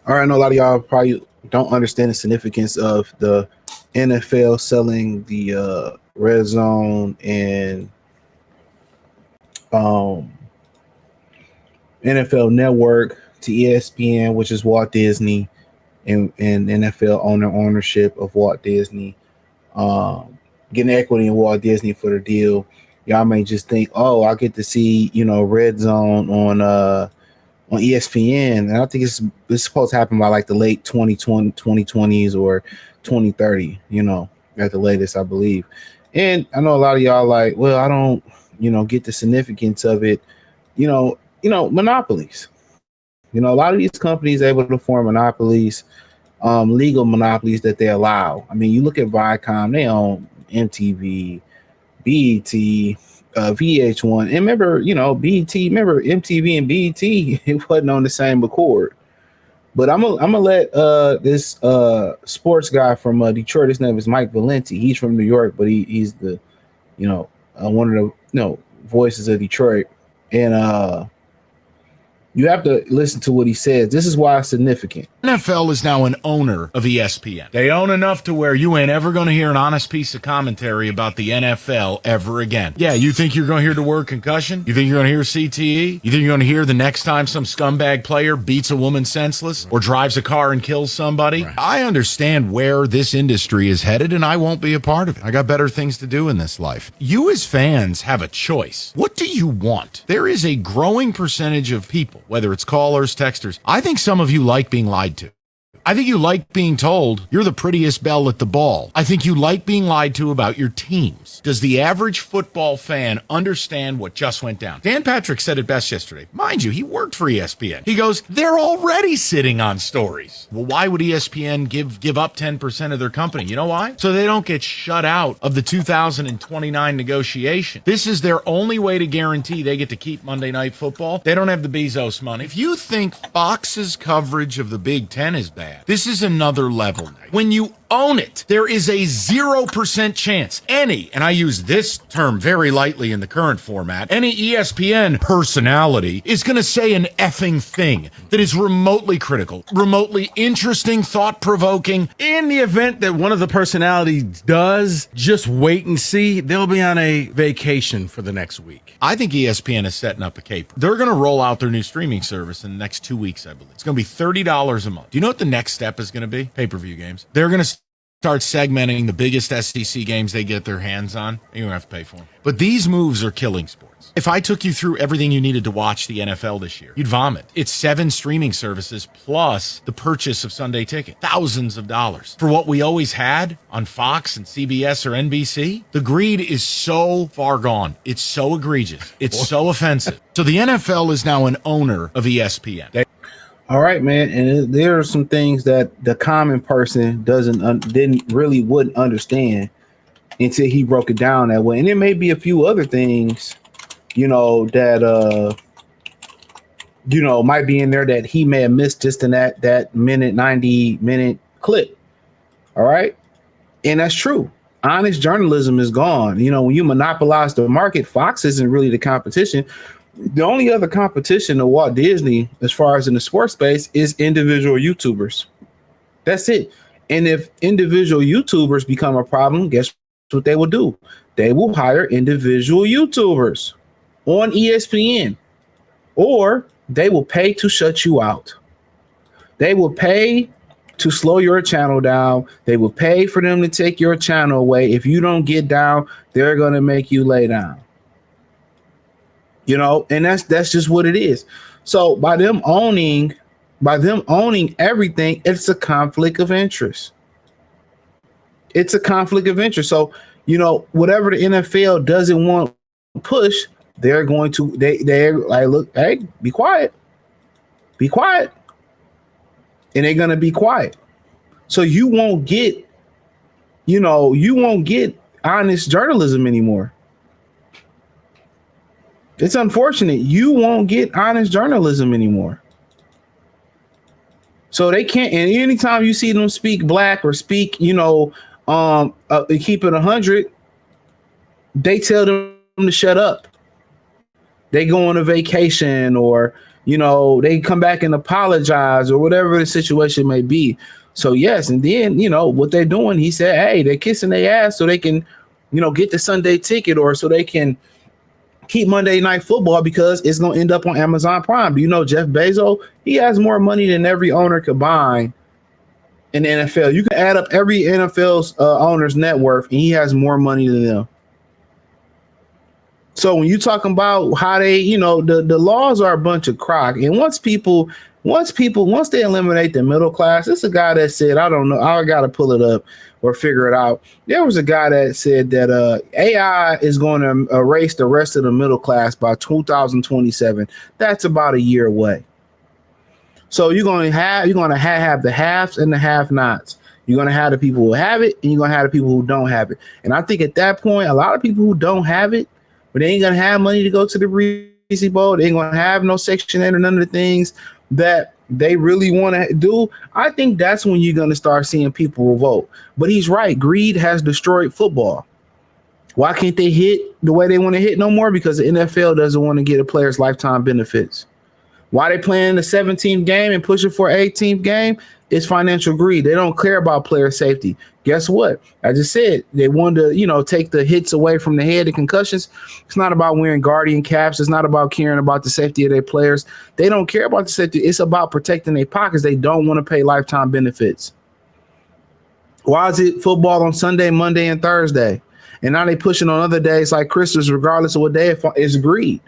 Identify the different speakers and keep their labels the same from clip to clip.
Speaker 1: All right, I know a lot of y'all probably don't understand the significance of the NFL selling the red zone and um, NFL Network to ESPN, which is Walt Disney, and NFL ownership of Walt Disney. Um, Getting equity in Walt Disney for the deal. Y'all may just think, oh, I get to see red zone on ESPN, and I think it's supposed to happen by like the late 2020s or 2030, at the latest, I believe. And I know a lot of y'all like, well, I don't, get the significance of it. Monopolies. A lot of these companies able to form monopolies, legal monopolies that they allow. I mean, you look at Viacom, they own MTV, BET, VH1. And remember, BET, remember MTV and BET, it wasn't on the same accord. But I'm gonna let this sports guy from Detroit. His name is Mike Valenti. He's from New York, but he's the one of the voices of Detroit. And you have to listen to what he says. This is why it's significant.
Speaker 2: NFL is now an owner of ESPN. They own enough to where you ain't ever going to hear an honest piece of commentary about the NFL ever again. Yeah, you think you're going to hear the word concussion? You think you're going to hear CTE? You think you're going to hear the next time some scumbag player beats a woman senseless or drives a car and kills somebody? Right. I understand where this industry is headed, and I won't be a part of it. I got better things to do in this life. You as fans have a choice. What do you want? There is a growing percentage of people, whether it's callers, texters. I think some of you like being lied to. I think you like being told you're the prettiest belle at the ball. I think you like being lied to about your teams. Does the average football fan understand what just went down? Dan Patrick said it best yesterday. Mind you, he worked for ESPN. He goes, they're already sitting on stories. Well, why would ESPN give up 10% of their company? You know why? So they don't get shut out of the 2029 negotiation. This is their only way to guarantee they get to keep Monday Night Football. They don't have the Bezos money. If you think Fox's coverage of the Big Ten is bad, this is another level. When you own it, there is a 0% chance any, and I use this term very lightly in the current format, any ESPN personality is going to say an effing thing that is remotely critical, remotely interesting, thought-provoking.
Speaker 3: In the event that one of the personalities does, just wait and see. They'll be on a vacation for the next week.
Speaker 2: I think ESPN is setting up a caper. They're going to roll out their new streaming service in the next 2 weeks, I believe. It's going to be $30 a month. Do you know what the next step is going to be? Pay-per-view games. They're going to start segmenting the biggest SEC games they get their hands on. You don't have to pay for them. But these moves are killing sports. If I took you through everything you needed to watch the NFL this year, you'd vomit. It's 7 streaming services plus the purchase of Sunday Ticket. Thousands of dollars. For what we always had on Fox and CBS or NBC, the greed is so far gone. It's so egregious. It's so offensive. So the NFL is now an owner of ESPN.
Speaker 1: All right, man, and there are some things that the common person wouldn't understand until he broke it down that way. And there may be a few other things, that might be in there that he may have missed just in that 90-minute clip. All right, and that's true. Honest journalism is gone. When you monopolize the market, Fox isn't really the competition. The only other competition to Walt Disney, as far as in the sports space, is individual YouTubers. That's it. And if individual YouTubers become a problem, guess what they will do? They will hire individual YouTubers on ESPN, or they will pay to shut you out. They will pay to slow your channel down. They will pay for them to take your channel away. If you don't get down, they're going to make you lay down. And that's just what it is. So by them owning everything, it's a conflict of interest. It's a conflict of interest. So, whatever the NFL doesn't want to push, they're going to, they're like, look, hey, be quiet. Be quiet. And they're going to be quiet. So you won't get honest journalism anymore. It's unfortunate. You won't get honest journalism anymore. So they can't. And anytime you see them speak black or speak, keep it 100, they tell them to shut up. They go on a vacation, or they come back and apologize or whatever the situation may be. So yes, and then what they're doing, he said, hey, they're kissing their ass so they can, get the Sunday ticket, or so they can keep Monday Night Football, because it's going to end up on Amazon Prime. Do you know Jeff Bezos? He has more money than every owner combined in the NFL. You can add up every NFL's owner's net worth, and he has more money than them. So when you talking about how they, the laws are a bunch of crock, and once they eliminate the middle class, it's a guy that said, I don't know, I got to pull it up or figure it out. There was a guy that said that AI is going to erase the rest of the middle class by 2027. That's about a year away. So you're going to have the haves and the have-nots. You're going to have the people who have it, and you're going to have the people who don't have it. And I think at that point, a lot of people who don't have it, but they ain't going to have money to go to the Breezy Bowl, they ain't going to have no Section 8 or none of the things that they really want to do. I think that's when you're going to start seeing people revolt. But he's right. Greed has destroyed football. Why can't they hit the way they want to hit no more? Because the NFL doesn't want to get a player's lifetime benefits. Why they playing the 17th game and pushing for 18th game? It's financial greed. They don't care about player safety. Guess what? I just said they wanted to, take the hits away from the head, the concussions. It's not about wearing guardian caps. It's not about caring about the safety of their players. They don't care about the safety. It's about protecting their pockets. They don't want to pay lifetime benefits. Why is it football on Sunday, Monday, and Thursday? And now they pushing on other days like Christmas, regardless of what day it's greed.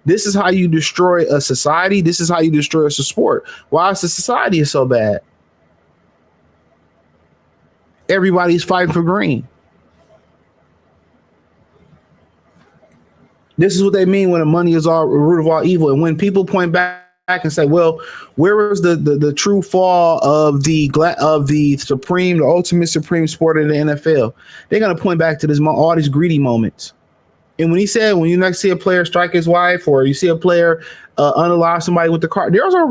Speaker 1: This is how you destroy a society. This is how you destroy a sport. Why is the society so bad? Everybody's fighting for green. This is what they mean when the money is all root of all evil. And when people point back and say, well, where was the true fall of the ultimate supreme sport of the NFL? They're going to point back to all these greedy moments. And when he said, when you next see a player strike his wife, or you see a player unalive somebody with the car, those are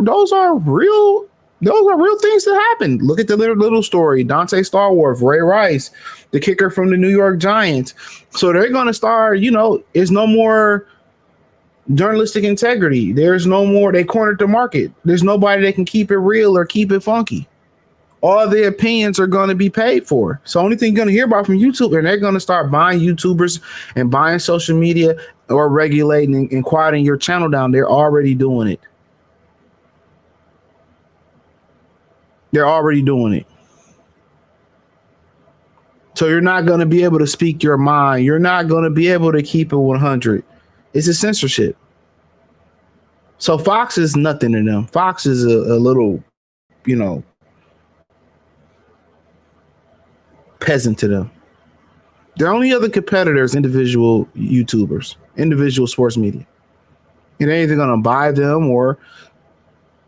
Speaker 1: real things that happen. Look at the little story. Dante Starworth, Ray Rice, the kicker from the New York Giants. So they're going to start, there's no more journalistic integrity. There's no more. They cornered the market. There's nobody that can keep it real or keep it funky. All their opinions are going to be paid for. So only thing you're going to hear about from YouTube, and they're going to start buying YouTubers and buying social media, or regulating and quieting your channel down. They're already doing it. They're already doing it. So you're not going to be able to speak your mind. You're not going to be able to keep it 100. It's a censorship. So Fox is nothing to them. Fox is a little, peasant to them. Their only other competitors, individual YouTubers, individual sports media. And they're either going to buy them or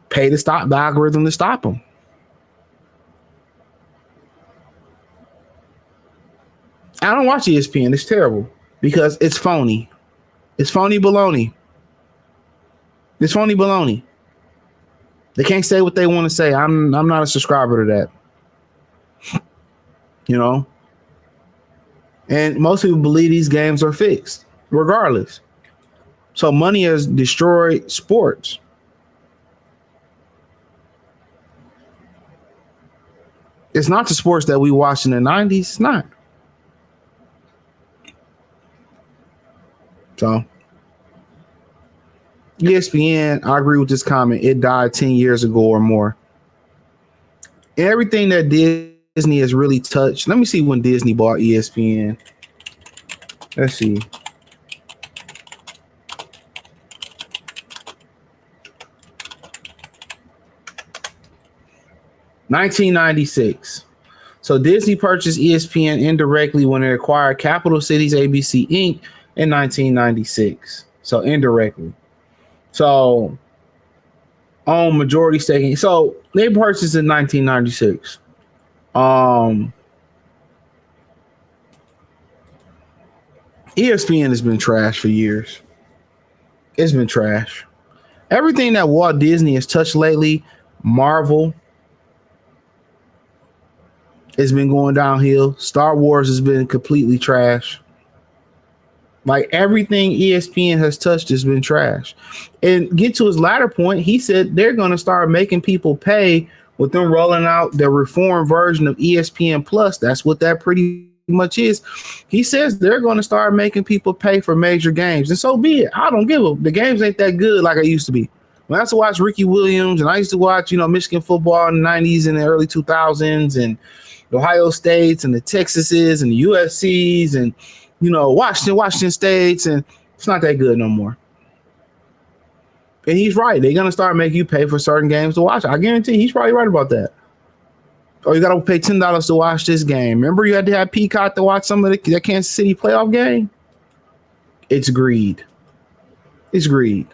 Speaker 1: pay to stop the algorithm to stop them. I don't watch ESPN. It's terrible because it's phony. It's phony baloney. It's phony baloney. They can't say what they want to say. I'm not a subscriber to that. And most people believe these games are fixed, regardless. So money has destroyed sports. It's not the sports that we watched in the 90s. It's not. So ESPN, I agree with this comment. It died 10 years ago or more. Everything that Disney has really touched. Let me see when Disney bought ESPN. Let's see. $1996. So Disney purchased ESPN indirectly when it acquired Capital Cities ABC Inc. in 1996. So indirectly. So own majority stake. So they purchased in 1996. ESPN has been trash for years. It's been trash. Everything that Walt Disney has touched lately, Marvel, it's been going downhill. Star Wars has been completely trash. Like everything ESPN has touched has been trash. And get to his latter point, he said they're going to start making people pay with them rolling out the reformed version of ESPN Plus. That's what that pretty much is. He says they're going to start making people pay for major games, and so be it. I don't give a. The games ain't that good like I used to be. When I used to watch Ricky Williams, and I used to watch, Michigan football in the 90s and the early 2000s, and the Ohio States and the Texases and the USCs and Washington States, and it's not that good no more. And he's right. They're gonna start making you pay for certain games to watch. I guarantee he's probably right about that. Oh, you gotta pay $10 to watch this game. Remember, you had to have Peacock to watch some of that Kansas City playoff game. It's greed. It's greed.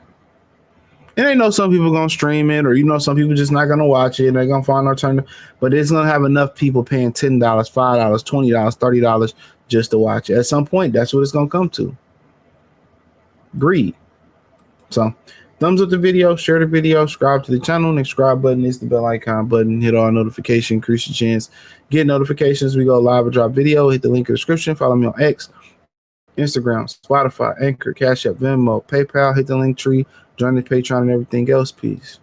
Speaker 1: And they know some people gonna stream it, or some people just not gonna watch it. And they're gonna find an alternative, but it's gonna have enough people paying $10, $5, $20, $30 just to watch it. At some point, that's what it's gonna come to. Greed. So, thumbs up the video, share the video, subscribe to the channel. Next subscribe button is the bell icon button. Hit all notifications, increase your chance. Get notifications. We go live or drop video. Hit the link in the description. Follow me on X, Instagram, Spotify, Anchor, Cash App, Venmo, PayPal. Hit the link tree. Join the Patreon and everything else. Peace.